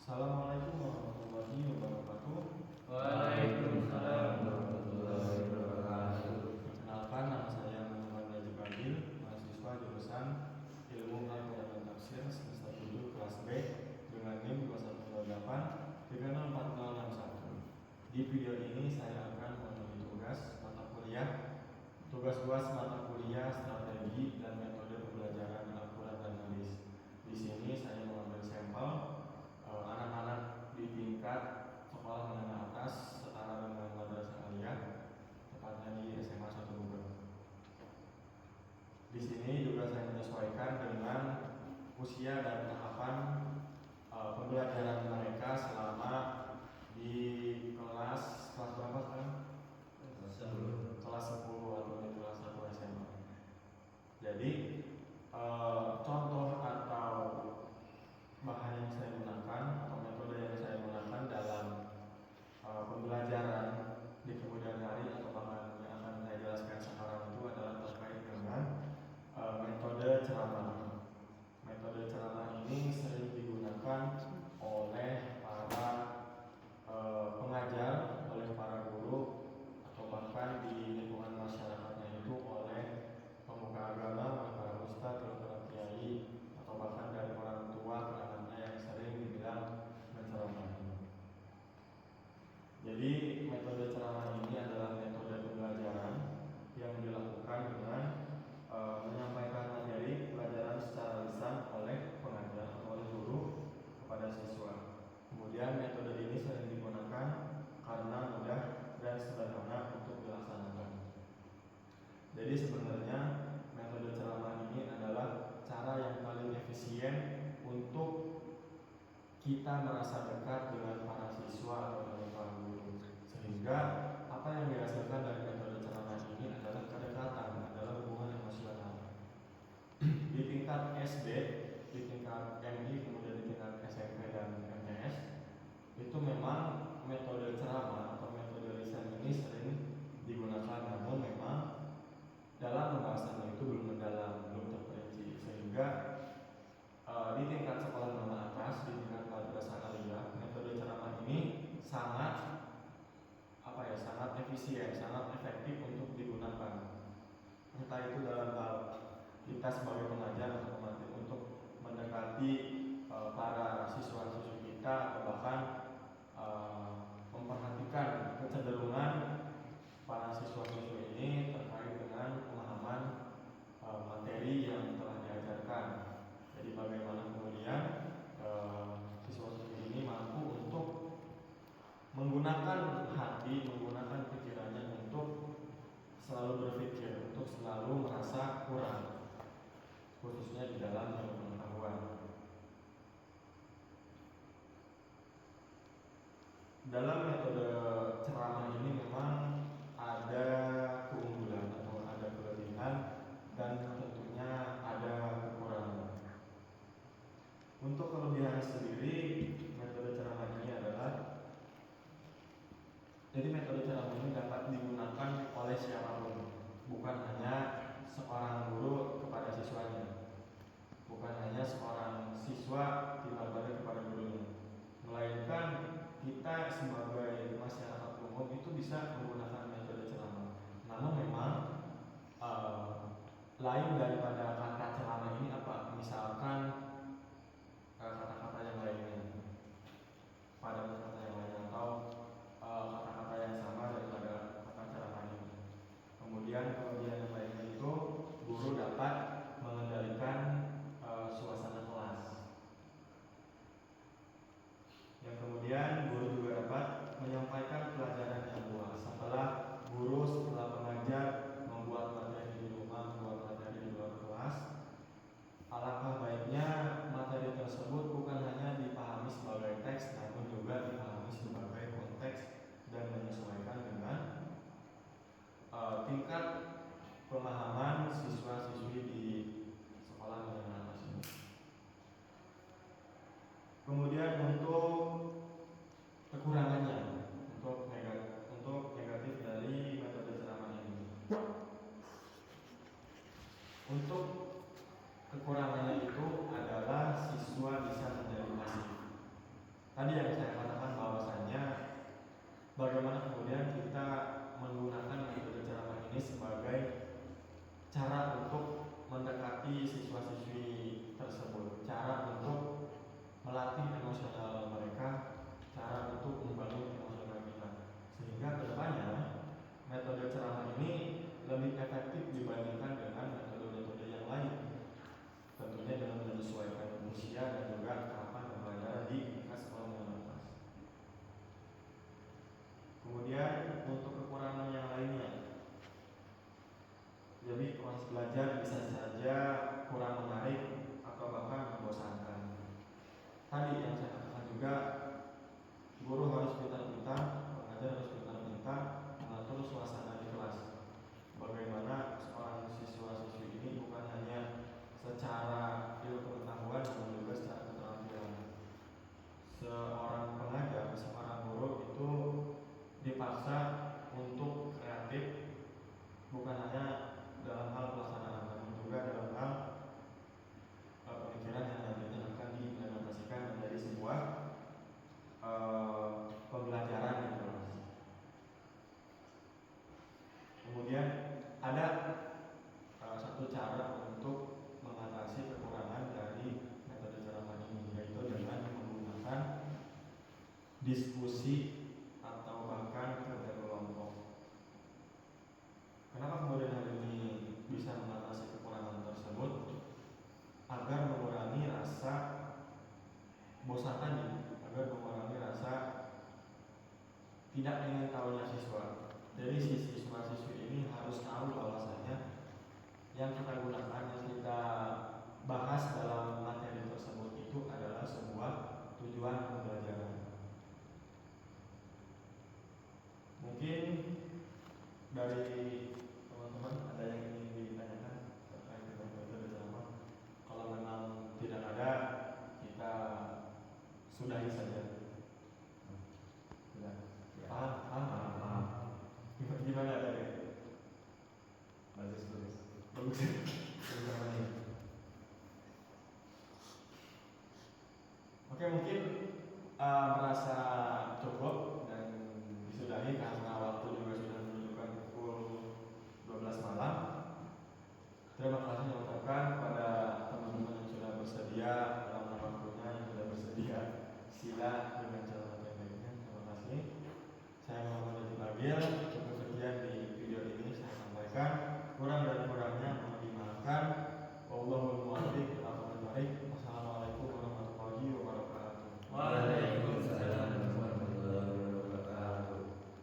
Assalamualaikum warahmatullahi wabarakatuh. Waalaikumsalam warahmatullahi wabarakatuh. Perkenalkan, nama saya Muhammad Najib Adil, mahasiswa jurusan Ilmu Al-Quran dan Tafsir semester 7 kelas B dengan NIM 2128 30461. Di video ini saya akan memenuhi tugas UAS mata kuliah strategi dan metode pembelajaran Al-Quran dan Hadis. Di sini saya mengambil sampel anak-anak di tingkat sekolah menengah atas setara dengan madrasah aliyah, tepatnya di SMA 1 Bogor. Di sini juga saya menyesuaikan dengan usia dan tahapan pembelajaran mereka selama di kelas berapa sekarang? Kelas 10 atau di kelas 1 SMA. Jadi contoh atau bahan yang saya gunakan atau metode yang saya gunakan dalam pembelajaran di kemudian hari atau bahkan yang akan saya jelaskan sekarang itu adalah terkait dengan metode ceramah. Metode ceramah ini sering digunakan oleh para pengajar, oleh para guru, atau bahkan di lingkungan masyarakatnya itu oleh pemuka agama, oleh para ustadz, oleh para kiai, atau bahkan dari orang tua ke anaknya yang sering dibilang menceramah. Jadi metode ceramah ini adalah metode pembelajaran yang dilakukan dengan menyampaikan materi pelajaran secara lisan oleh pengajar atau oleh guru kepada siswa. Kemudian metode ini sering digunakan karena mudah dan sederhana untuk dilaksanakan. Jadi sebenarnya metode ceramah ini adalah cara yang paling efisien untuk kita merasa dekat dengan para siswa atau dengan para guru, sehingga apa yang dihasilkan dari metode ceramah ini adalah kedekatan, adalah hubungan emosional. Di tingkat SD, di tingkat MI, kemudian di tingkat SMP dan MTS, itu memang metode ceramah atau metode lisan ini sering digunakan, namun memang dalam pembahasannya itu belum mendalam, belum terperinci, sehingga di tingkat sekolah menengah atas, di tingkat madrasah aliyah, metode ceramah ini sangat efisien, sangat efektif untuk digunakan. Entah itu dalam hal kita sebagai pengajar atau pemateri untuk mendekati para siswa-siswi kita, atau bahkan memperhatikan kecenderungan para siswa-siswi ini terkait dengan pemahaman materi yang telah diajarkan. Jadi bagaimana kemudian siswa-siswi ini mampu untuk menggunakan hati, menggunakan pikirannya untuk selalu berpikir, untuk selalu merasa kurang, khususnya di dalam ilmu pengetahuan. Dalam metode ceramah ini memang ada keunggulan atau ada kelebihan dan tentunya ada kekurangan. Untuk kelebihan sendiri, metode ceramah ini adalah, jadi metode ceramah ini dapat digunakan oleh siapapun, bukan hanya seorang guru kepada siswanya, bukan hanya seorang siswa timbal balik kepada gurunya, melainkan kita sebagai masyarakat umum itu bisa menggunakan metode ceramah. Namun memang lain daripada kata ceramah ini apa? Misalkan kata-kata yang lainnya, pada kata yang lainnya, atau kata-kata yang sama daripada kata ceramah ini. Kemudian yang lainnya itu guru dapat mengendalikan suasana kelas. Yang kemudian guru juga dapat menyampaikan pelajaran yang luas. Setelah pengajar membuat materi di rumah, membuat materi di luar kelas, alangkah baiknya materi tersebut bukan hanya dipahami sebagai teks, namun juga dipahami sebagai konteks dan menyesuaikan dengan tingkat pemahaman siswa-siswi di sekolah menengah atas ini. Kemudian untuk kekurangannya, untuk negatif dari metode ceramah ini. Untuk kekurangannya itu adalah siswa bisa menjadi pasif. tadi yang saya katakan bahwasannya bagaimana kemudian kita menggunakan metode ceramah ini sebagai cara untuk mendekati siswa-siswi tersebut, cara untuk melatih emosional mereka, cara untuk membangun emosional kita, sehingga kedepannya metode ceramah ini lebih efektif dibandingkan dengan metode-metode yang lain, tentunya dengan menyesuaikan usia dan juga tahapan pembelajaran di tingkat sekolah menengah atas. Kemudian untuk kekurangan yang lainnya, jadi proses belajar bisa saja kurang menarik atau bahkan membosankan. Tadi yang saya katakan juga, guru harus pintar-pintar, pengajar harus pintar-pintar mengatur suasana di kelas. Bagaimana seorang siswa-siswi ini bukan hanya secara ilmu pengetahuan namun juga secara keterampilan. Seorang pengajar, seorang guru itu dipaksa untuk kreatif, bukan hanya dalam hal pelaksanaan namun juga dalam hal pemikiran yang nantinya akan diimplementasikan menjadi sebuah pembelajaran di kelas. Kemudian ada satu cara untuk mengatasi kekurangan dari metode ceramah ini, yaitu dengan menggunakan diskusi atau bahkan kerja kelompok. Kenapa kemudian hal ini bisa mengatasi kekurangan tersebut? Agar mengurangi rasa bosan tadi, agar mengurangi rasa tidak ingin tahunya siswa. Jadi si siswa-siswi ini harus tahu bahwasanya yang kita gunakan, yang kita bahas dalam materi tersebut itu adalah sebuah tujuan pembelajaran. Mungkin dari teman-teman ada yang ingin ditanyakan terkait dengan metode ceramah? Kalau memang tidak ada, kita sudahi saja. Tidak. Paham? Gimana tadi? Bagus. Oke, mungkin merasa cukup dan disudahi karena waktu juga sudah menunjukkan pukul 12 malam. Terima kasih saya ucapkan kepada teman-teman yang sudah bersedia dalam waktunya, yang sudah bersedia sila dengan cara yang baiknya. Terima kasih. Saya Muhammad Najib Agil. Cukup sekian di video ini saya sampaikan.